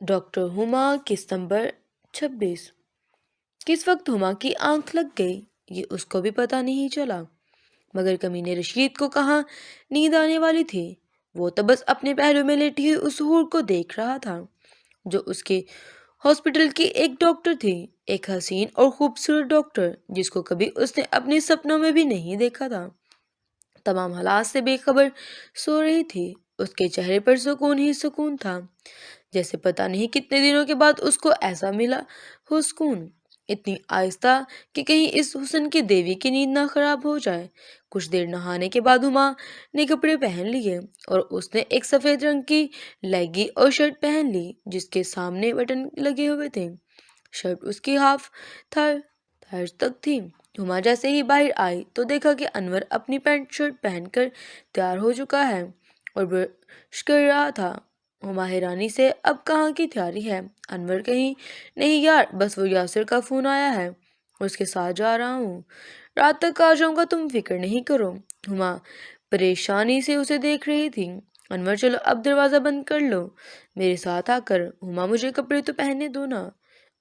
Doctor Huma किस्त number 26। किस वक्त हुमा की आंख लग गई ये उसको भी पता नहीं चला, मगर कमीने रशीद को कहाँ नींद आने वाली थी। वो तो बस अपने पहलू में लेटी हुई उस हूर को देख रहा था जो उसके हॉस्पिटल की एक डॉक्टर थी, एक हसीन और खूबसूरत डॉक्टर जिसको कभी उसने अपने सपनों में भी नहीं देखा था। तमाम हालात से बेखबर सो रही थी। उसके चेहरे पर सुकून ही सुकून था, जैसे पता नहीं कितने दिनों के बाद उसको ऐसा मिला हो सुकून। इतनी आहिस्ता कि कहीं इस हुस्न की देवी की नींद ना खराब हो जाए। कुछ देर नहाने के बाद हुमा ने कपड़े पहन लिए और उसने एक सफेद रंग की लेगी और शर्ट पहन ली जिसके सामने बटन लगे हुए थे। शर्ट उसकी हाफ थार थार तक थी। हुमा जैसे ही बाहर आई तो देखा कि अनवर अपनी पैंट शर्ट पहनकर तैयार हो चुका है और ब्रश कर रहा था। हुमा हैरानी से अब कहाँ की तैयारी है, अनवर कहीं नहीं यार, बस वो यासिर का फ़ोन आया है, उसके साथ जा रहा हूँ, रात तक आ जाऊँगा, तुम फिक्र नहीं करो। हुमा परेशानी से उसे देख रही थी। अनवर चलो अब दरवाज़ा बंद कर लो मेरे साथ आकर। हुमा मुझे कपड़े तो पहनने दो ना।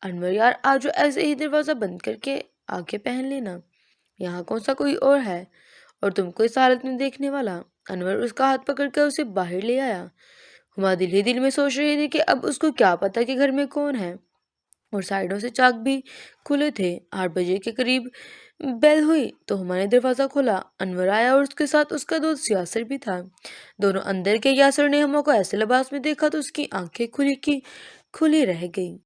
अनवर यार आज ऐसे ही दरवाज़ा बंद करके आके पहन लेना, यहाँ कौन सा कोई और है और तुमको इस हालत में देखने वाला। अनवर उसका हाथ पकड़कर उसे बाहर ले आया। हुमा दिल ही दिल में सोच रही थी कि अब उसको क्या पता कि घर में कौन है, और साइडों से चाक भी खुले थे। 8 बजे के करीब बेल हुई तो हुमा ने दरवाज़ा खोला। अनवर आया और उसके साथ उसका दोस्त यासिर भी था। दोनों अंदर के। यासिर ने हुमा को ऐसे लिबास में देखा तो उसकी आंखें खुली की खुली रह गई।